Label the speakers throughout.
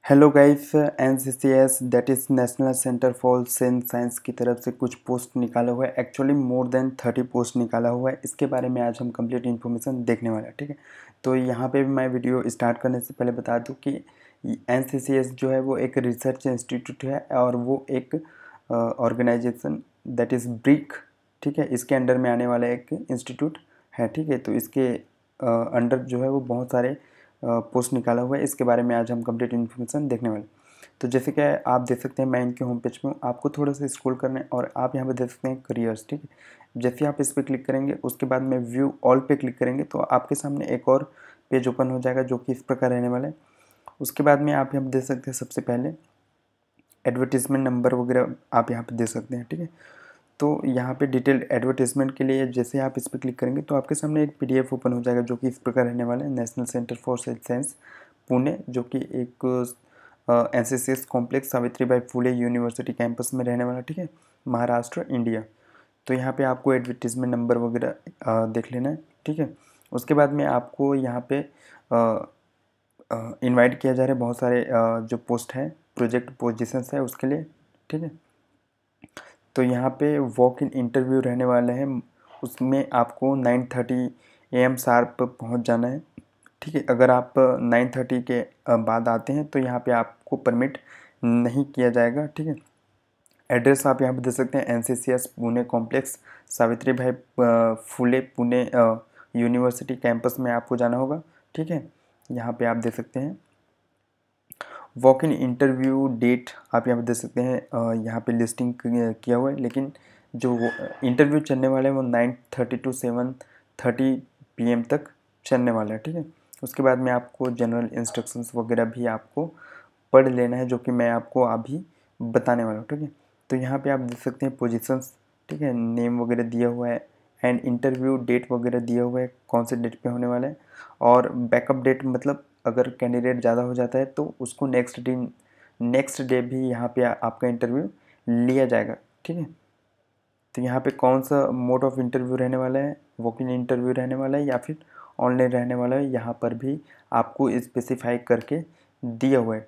Speaker 1: Hello guys, NCCS that is national centre for science की तरफ से कुछ पोस्ट निकाला हुआ है। एक्चुअली मोर देन 30 पोस्ट निकाला हुआ है। इसके बारे में आज हम कंप्लीट इन्फॉर्मेशन देखने वाले हैं, ठीक है। तो यहाँ पे भी मैं वीडियो स्टार्ट करने से पहले बता दूँ कि एनसीसीएस जो है वो एक रिसर्च इंस्टीट्यूट है और वो एक ऑर्गेनाइजेशन दैट इज़ ब्रिक, ठीक है, इसके अंडर में आने वाला एक इंस्टीट्यूट है, ठीक है। तो इसके अंडर जो है वो बहुत सारे पोस्ट निकाला हुआ है। इसके बारे में आज हम कंप्लीट इन्फॉर्मेशन देखने वाले। तो जैसे कि आप देख सकते हैं, मैं इनके होम पेज में हूँ। आपको थोड़ा सा स्क्रॉल करना है और आप यहाँ पे देख सकते हैं करियर्स, ठीक है। जैसे आप इस पर क्लिक करेंगे उसके बाद में व्यू ऑल पे क्लिक करेंगे तो आपके सामने एक और पेज ओपन हो जाएगा जो कि इस प्रकार रहने वाला है। उसके बाद में आप यहाँ देख सकते हैं सबसे पहले एडवर्टीजमेंट नंबर वगैरह आप यहाँ पे दे सकते हैं, ठीक है। तो यहाँ पे डिटेल्ड एडवर्टीजमेंट के लिए जैसे आप इस पर क्लिक करेंगे तो आपके सामने एक पीडीएफ ओपन हो जाएगा जो कि इस प्रकार रहने वाला है। National centre for science Pune, जो कि एक NCCS complex Savitribai Phule university campus में रहने वाला, ठीक है, महाराष्ट्र, इंडिया। तो यहाँ पे आपको एडवर्टीजमेंट नंबर वगैरह देख लेना है, ठीक है। उसके बाद में आपको यहाँ पे इनवाइट किया जा रहा है बहुत सारे जो पोस्ट हैं, प्रोजेक्ट पोजीशंस है उसके लिए, ठीक है। तो यहाँ पे वॉक इन इंटरव्यू रहने वाले हैं, उसमें आपको 9:30 AM शार्प पहुँच जाना है, ठीक है। अगर आप 9:30 के बाद आते हैं तो यहाँ पे आपको परमिट नहीं किया जाएगा, ठीक है। एड्रेस आप यहाँ पे दे सकते हैं, एनसीसीएस पुणे कॉम्प्लेक्स सावित्री भाई फुले पुणे यूनिवर्सिटी कैंपस में आपको जाना होगा, ठीक है। यहाँ पे आप दे सकते हैं वॉक इन इंटरव्यू डेट आप यहाँ पे दे सकते हैं। यहाँ पे लिस्टिंग किया हुआ है, लेकिन जो इंटरव्यू चलने वाला है वो 9:30 to 7:30 PM तक चलने वाला है, ठीक है। उसके बाद में आपको जनरल इंस्ट्रक्शंस वगैरह भी आपको पढ़ लेना है जो कि मैं आपको अभी बताने वाला हूँ, ठीक है। तो यहाँ पे आप देख सकते हैं पोजीशंस, ठीक है, नेम वगैरह दिया हुआ है एंड इंटरव्यू डेट वगैरह दिया हुआ है, कौन से डेट पे होने वाला है। और बैकअप डेट मतलब अगर कैंडिडेट ज़्यादा हो जाता है तो उसको नेक्स्ट डे भी यहाँ पे आपका इंटरव्यू लिया जाएगा, ठीक है। तो यहाँ पे कौन सा मोड ऑफ इंटरव्यू रहने वाला है, वॉक इन इंटरव्यू रहने वाला है या फिर ऑनलाइन रहने वाला है, यहाँ पर भी आपको स्पेसिफाई करके दिया हुआ है।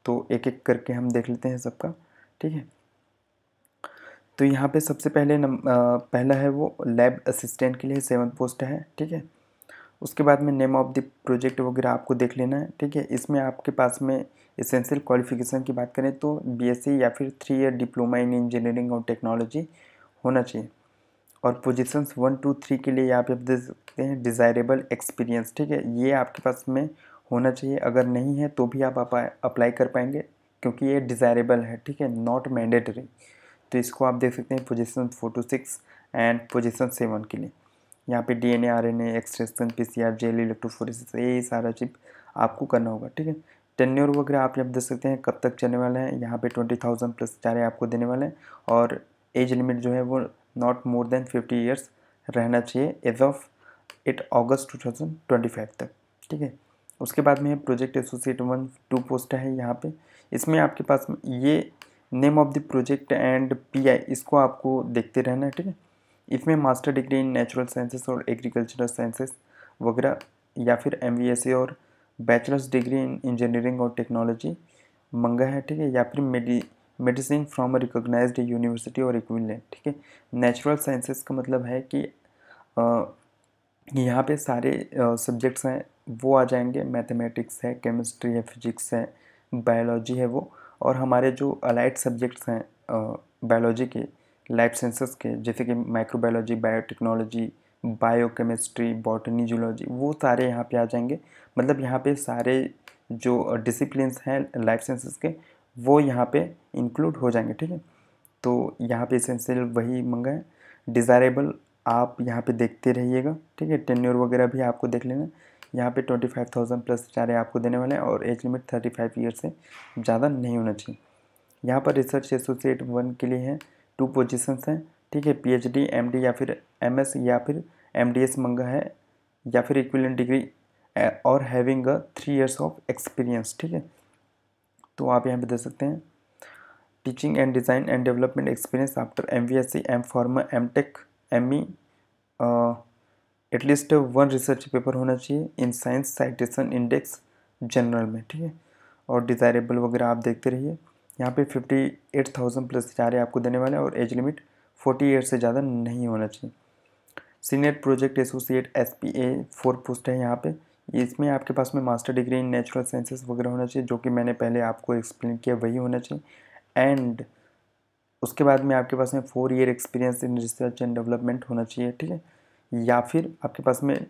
Speaker 1: तो एक एक करके हम देख लेते हैं सबका, ठीक है। तो यहाँ पे सबसे पहले पहला है वो लैब असिस्टेंट के लिए 7 पोस्ट है, ठीक है। उसके बाद में नेम ऑफ द प्रोजेक्ट वगैरह आपको देख लेना है, ठीक है। इसमें आपके पास में एसेंशियल क्वालिफिकेशन की बात करें तो बीएससी या फिर 3 ईयर डिप्लोमा इन इंजीनियरिंग और टेक्नोलॉजी होना चाहिए। और पोजीशंस 1 2 3 के लिए आप दे सकते हैं डिज़ायरेबल एक्सपीरियंस, ठीक है, ये आपके पास में होना चाहिए। अगर नहीं है तो भी आप अप्लाई कर पाएंगे क्योंकि ये डिज़ायरेबल है, ठीक है, नॉट मैंडेटरी। तो इसको आप देख सकते हैं पोजीशन 4 to 6 एंड पोजीशन 7 के लिए। यहाँ पे DNA RNA extraction PCR gel electrophoresis ये सारा चीज आपको करना होगा, ठीक है। टेन्योर वगैरह आप यहाँ देख सकते हैं कब तक चलने वाला है। यहाँ पे 20,000 प्लस चारे आपको देने वाले हैं और एज लिमिट जो है वो नॉट मोर देन 50 ईयर्स रहना चाहिए एज ऑफ 8 अगस्त 2025 तक, ठीक है। उसके बाद में प्रोजेक्ट एसोसिएट 1 2 पोस्ट है यहाँ पे। इसमें आपके पास ये name of the project and PI इसको आपको देखते रहना है, ठीक है। इसमें master degree in natural sciences और एग्रीकल्चरल साइंसेस वगैरह या फिर एमबीएससी और बैचलर्स डिग्री इन इंजीनियरिंग और टेक्नोलॉजी मंगा है, ठीक है, या फिर medicine from a recognised university और इक्विवेलेंट, ठीक है। नेचुरल साइंसेस का मतलब है कि यहाँ पे सारे सब्जेक्ट्स हैं वो आ जाएंगे, मैथमेटिक्स है, केमिस्ट्री है, फिजिक्स है, बायोलॉजी है वो। और हमारे जो अलाइड सब्जेक्ट्स हैं बायोलॉजी के, लाइफ साइंसेस के, जैसे कि microbiology, biotechnology, biochemistry, botany, zoology, वो सारे यहाँ पे आ जाएंगे। मतलब यहाँ पे सारे जो डिसिप्लिन्स हैं लाइफ साइंसेस के वो यहाँ पे इंक्लूड हो जाएंगे, ठीक है। तो यहाँ पे एसेंशियल वही मंगा है। डिज़ायरेबल आप यहाँ पे देखते रहिएगा, ठीक है। टेन्योर वगैरह भी आपको देख लेना। यहाँ पे 25,000 प्लस चारे आपको देने वाले हैं और एज लिमिट 35 ईयर से ज़्यादा नहीं होना चाहिए। यहाँ पर रिसर्च एसोसिएट 1 के लिए है 2 पोजीशंस हैं, ठीक है। पीएचडी एमडी या फिर एमएस या फिर एमडीएस मंगा है या फिर इक्विवेलेंट डिग्री और having a 3 years of experience, ठीक है। तो आप यहाँ पे देख सकते हैं teaching and design and development experience after MVSc, M pharma, MTech, ME, at least 1 research paper होना चाहिए in science citation index journal में, ठीक है। और डिज़ायरेबल वगैरह आप देखते रहिए। यहाँ पे 58,000 प्लस चारे आपको देने वाले हैं और एज लिमिट 40 ईयर्स से ज़्यादा नहीं होना चाहिए। Senior project associate SPA 4 post है यहाँ पे। इसमें आपके पास में master degree in natural sciences वगैरह होना चाहिए, जो कि मैंने पहले आपको एक्सप्लेन किया वही होना चाहिए। एंड उसके बाद में आपके पास में 4 year experience in research and development होना चाहिए, ठीक है। या फिर आपके पास में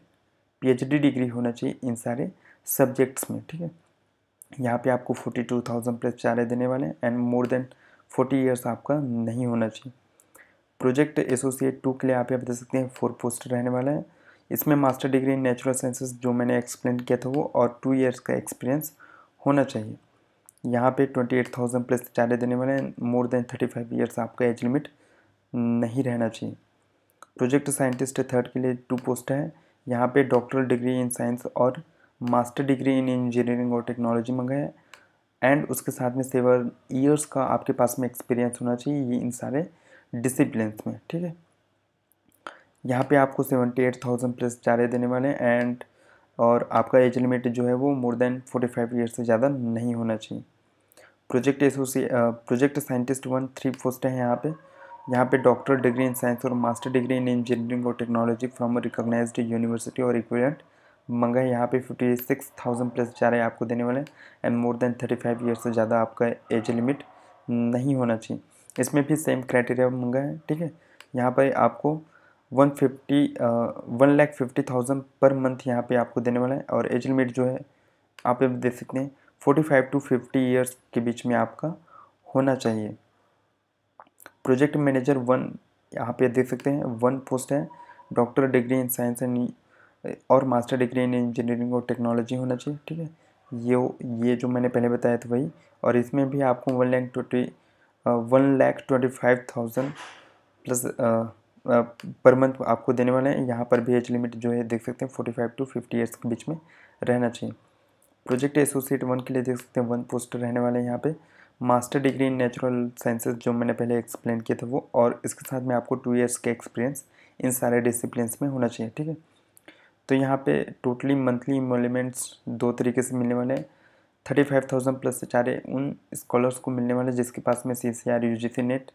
Speaker 1: PhD डिग्री होना चाहिए इन सारे सब्जेक्ट्स में, ठीक है। यहाँ पे आपको 42,000 प्लस चारे देने वाले हैं एंड मोर देन 40 ईयर्स आपका नहीं होना चाहिए। प्रोजेक्ट एसोसिएट 2 के लिए आप यहाँ बता सकते हैं 4 पोस्ट रहने वाला है। इसमें master degree in natural sciences जो मैंने एक्सप्लेन किया था वो और 2 ईयर्स का एक्सपीरियंस होना चाहिए। यहाँ पे 28,000 प्लस चारे देने वाले हैं, मोर देन 35 ईयर्स आपका एज लिमिट नहीं रहना चाहिए। प्रोजेक्ट साइंटिस्ट 3rd के लिए 2 पोस्ट है। यहाँ पे डॉक्टरल डिग्री इन साइंस और मास्टर डिग्री इन इंजीनियरिंग और टेक्नोलॉजी मांगा है एंड उसके साथ में 7 ईयर्स का आपके पास में एक्सपीरियंस होना चाहिए ये इन सारे डिसिप्लिन्स में, ठीक है। यहाँ पे आपको 78,000 प्लस चारे देने वाले हैं एंड और आपका एज लिमिट जो है वो मोर देन 45 ईयर्स से ज़्यादा नहीं होना चाहिए। प्रोजेक्ट साइंटिस्ट 1 3 पोस्ट है यहाँ पे डॉक्टर डिग्री इन साइंस और मास्टर डिग्री इन इंजीनियरिंग और टेक्नोलॉजी फ्रॉम रिकॉग्नाइज्ड यूनिवर्सिटी और इक्विवेलेंट मंगा है। यहाँ पे 56,000 प्लस चारे आपको देने वाले हैं एंड मोर देन 35 ईयर्स से ज़्यादा आपका एज लिमिट नहीं होना चाहिए। इसमें भी सेम क्राइटेरिया मंगा है, ठीक है। यहाँ पर आपको 1,50,000 पर मंथ यहाँ पे आपको देने वाला है और एज लिमिट जो है आप देख सकते हैं 45 टू 50 ईयर्स के बीच में आपका होना चाहिए। प्रोजेक्ट मैनेजर 1 यहाँ पे देख सकते हैं 1 पोस्ट है। Doctor degree in science and और मास्टर डिग्री इन इंजीनियरिंग और टेक्नोलॉजी होना चाहिए, ठीक है। ये जो मैंने पहले बताया था वही, और इसमें भी आपको 1,25,000 प्लस पर मंथ आपको देने वाले हैं। यहाँ पर भी एज लिमिट जो है देख सकते हैं 45 टू 50 ईयर्स के बीच में रहना चाहिए। प्रोजेक्ट एसोसिएट 1 के लिए देख सकते हैं 1 पोस्ट रहने वाले हैं यहाँ पे। Master degree in natural sciences जो मैंने पहले एक्सप्लेन किया था वो, और इसके साथ में आपको 2 ईयर्स का एक्सपीरियंस इन सारे डिसिप्लिन्स में होना चाहिए, ठीक है। तो यहाँ पे टोटली मंथली इमोलीमेंट्स 2 तरीके से मिलने वाले हैं। 35,000 प्लस चारे उन स्कॉलर्स को मिलने वाले जिसके पास में CCR UGC net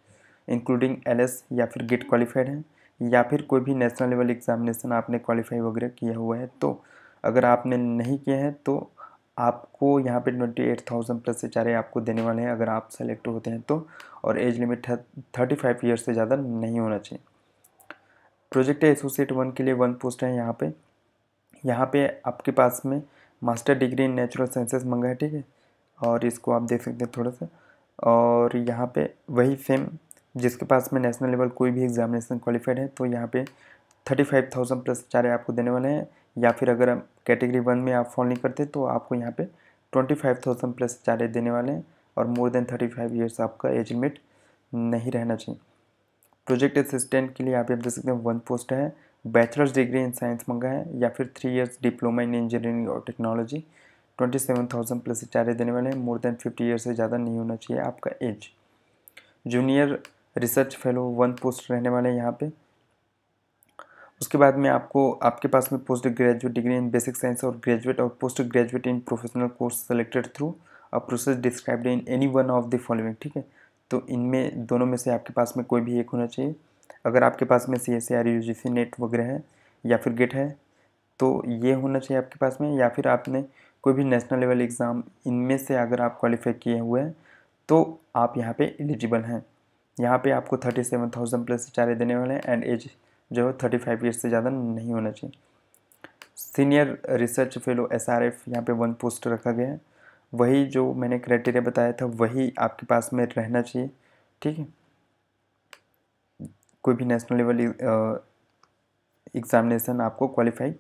Speaker 1: including LS या फिर गेट क्वालिफाइड है, या फिर कोई भी नेशनल लेवल एग्जामिनेशन आपने क्वालिफाई वगैरह किया हुआ है। तो अगर आपने नहीं किया है तो आपको यहाँ पे 28,000 प्लस से चारे आपको देने वाले हैं अगर आप सेलेक्ट होते हैं तो, और एज लिमिट 35 ईयर्स से ज़्यादा नहीं होना चाहिए। प्रोजेक्ट एसोसिएट 1 के लिए 1 पोस्ट है यहाँ पे आपके पास में master degree in natural sciences मंगा है, ठीक है। और इसको आप देख सकते हैं थोड़ा सा, और यहाँ पे वही सेम जिसके पास में नेशनल लेवल कोई भी एग्जामिनेशन क्वालिफाइड है तो यहाँ पे 35,000 प्लस चारे आपको देने वाले हैं, या फिर अगर आप कैटेगरी 1 में आप फॉल नहीं करते तो आपको यहाँ पे 25,000 प्लस चारे देने वाले हैं और मोर देन 35 ईयर्स आपका एज लिमिट नहीं रहना चाहिए। प्रोजेक्ट असिस्टेंट के लिए आप देख सकते हैं 1 पोस्ट है। बैचलर्स डिग्री इन साइंस मंगा है या फिर 3 ईयर्स डिप्लोमा इन इंजीनियरिंग और टेक्नोलॉजी 27,000 प्लस चारे देने वाले हैं, मोर देन 50 ईयर्स से ज़्यादा नहीं होना चाहिए आपका age. Junior research fellow 1 post रहने वाले हैं यहाँ पे। उसके बाद में आपको आपके पास में post graduate degree in basic science और ग्रेजुएट और post graduate in professional course selected through a process described in any one of the following, ठीक है। तो इनमें दोनों में से आपके पास में कोई भी एक होना चाहिए। अगर आपके पास में CSIR UGC नेट वगैरह है या फिर गेट है तो ये होना चाहिए आपके पास में, या फिर आपने कोई भी नेशनल लेवल एग्ज़ाम इनमें से अगर आप क्वालिफाई किए हुए हैं तो आप यहाँ पे एलिजिबल हैं। यहाँ पे आपको 37,000 प्लस चारे देने वाले हैं एंड एज जो है 35 ईयर्स से ज़्यादा नहीं होना चाहिए। सीनियर रिसर्च फेलो SRF यहाँ पे 1 पोस्ट रखा गया है। वही जो मैंने क्राइटेरिया बताया था वही आपके पास में रहना चाहिए, ठीक है। कोई भी नेशनल लेवल एग्ज़ामिनेशन आपको क्वालिफाई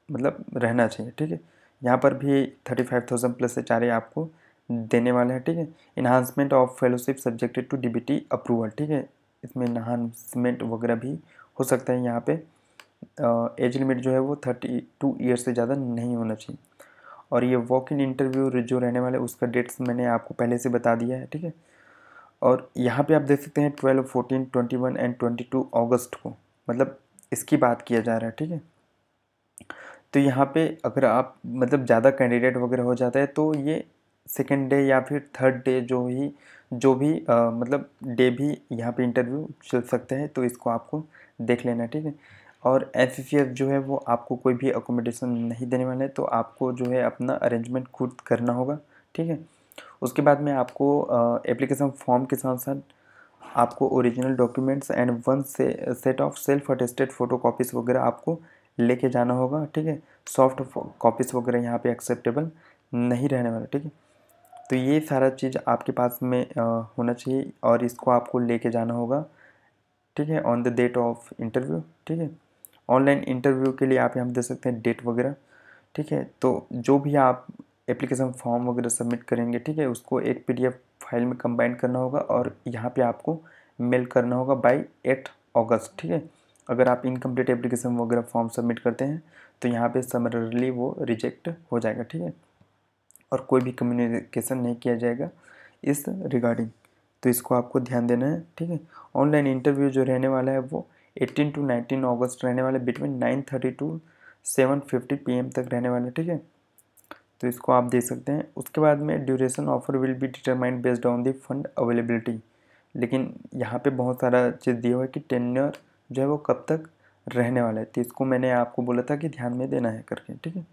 Speaker 1: मतलब रहना चाहिए, ठीक है। यहाँ पर भी 35,000 प्लस से चारे आपको देने वाले हैं, ठीक है। Enhancement of fellowship subjected to DBT approval, ठीक है। इसमें इन्हांसमेंट वगैरह भी हो सकता है। यहाँ पे एज लिमिट जो है वो 32 ईयर्स से ज़्यादा नहीं होना चाहिए। और ये वॉक इन इंटरव्यू जो रहने वाले उसका डेट्स मैंने आपको पहले से बता दिया है, ठीक है। और यहाँ पे आप देख सकते हैं 12, 14, 21 एंड 22 अगस्त को, मतलब इसकी बात किया जा रहा है, ठीक है। तो यहाँ पे अगर आप मतलब ज़्यादा कैंडिडेट वगैरह हो जाता है तो ये सेकेंड डे या फिर थर्ड डे जो भी मतलब डे भी यहाँ पे इंटरव्यू चल सकते हैं, तो इसको आपको देख लेना, ठीक है। और एससीसीएस जो है वो आपको कोई भी अकोमोडेशन नहीं देने वाला है, तो आपको जो है अपना अरेंजमेंट खुद करना होगा, ठीक है। उसके बाद में आपको एप्लीकेशन फॉर्म के साथ साथ आपको original documents and one set of self attested photo copies वगैरह आपको लेके जाना होगा, ठीक है। सॉफ्ट कॉपीज़ वगैरह यहाँ पे एक्सेप्टेबल नहीं रहने वाला, ठीक है। तो ये सारा चीज़ आपके पास में होना चाहिए और इसको आपको लेके जाना होगा, ठीक है, on the date of interview, ठीक है। ऑनलाइन इंटरव्यू के लिए आप यहाँ दे सकते हैं डेट वगैरह, ठीक है। तो जो भी आप एप्लीकेशन फॉर्म वगैरह सबमिट करेंगे, ठीक है, उसको एक पीडीएफ फाइल में कंबाइन करना होगा और यहाँ पे आपको मेल करना होगा बाय 8 अगस्त, ठीक है। अगर आप इनकम्प्लीट एप्लीकेशन वगैरह फॉर्म सबमिट करते हैं तो यहाँ पे समरली वो रिजेक्ट हो जाएगा, ठीक है, और कोई भी कम्युनिकेशन नहीं किया जाएगा इस रिगार्डिंग। तो इसको आपको ध्यान देना है, ठीक है। ऑनलाइन इंटरव्यू जो रहने वाला है वो 18 टू 19 अगस्त रहने वाला है, बिटवीन 9:30 टू 7:50 PM तक रहने वाला है, ठीक है। तो इसको आप दे सकते हैं। उसके बाद में duration offer will be determined based on the fund availability, लेकिन यहाँ पे बहुत सारा चीज़ दिया हुआ है कि टेन्योर जो है वो कब तक रहने वाला है, तो इसको मैंने आपको बोला था कि ध्यान में देना है करके, ठीक है।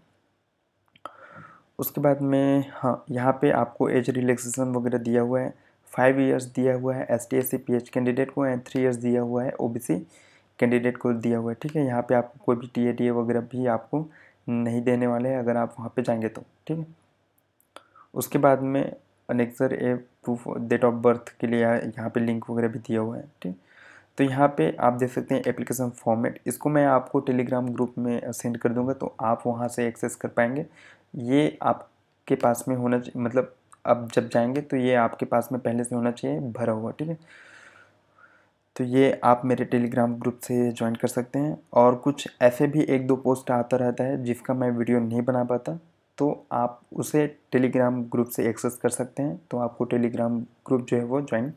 Speaker 1: उसके बाद में हाँ, यहाँ पे आपको एज रिलैक्सेशन वगैरह दिया हुआ है। 5 इयर्स दिया हुआ है ST SC PH कैंडिडेट को एंड 3 इयर्स दिया हुआ है OBC कैंडिडेट को दिया हुआ है, ठीक है। यहाँ पे आपको कोई भी TA वगैरह भी आपको नहीं देने वाले हैं अगर आप वहाँ पे जाएंगे तो, ठीक है। उसके बाद में annexure A proof date of birth के लिए यहाँ पे लिंक वगैरह भी दिया हुआ है, ठीक। तो यहाँ पे आप देख सकते हैं एप्लीकेशन फॉर्मेट, इसको मैं आपको टेलीग्राम ग्रुप में सेंड कर दूंगा तो आप वहाँ से एक्सेस कर पाएंगे। ये आपके पास में होना चाहिए, मतलब अब जब जाएंगे तो ये आपके पास में पहले से होना चाहिए भरा हुआ, ठीक है। तो ये आप मेरे टेलीग्राम ग्रुप से ज्वाइन कर सकते हैं। और कुछ ऐसे भी 1-2 पोस्ट आता रहता है जिसका मैं वीडियो नहीं बना पाता, तो आप उसे टेलीग्राम ग्रुप से एक्सेस कर सकते हैं। तो आपको टेलीग्राम ग्रुप जो है वो ज्वाइन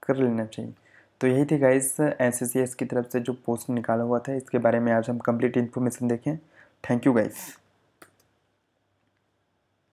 Speaker 1: कर लेना चाहिए। तो यही थी गाइस SCCS की तरफ से जो पोस्ट निकाला हुआ था, इसके बारे में आज हम कंप्लीट इन्फॉर्मेशन देखें। Thank you guys.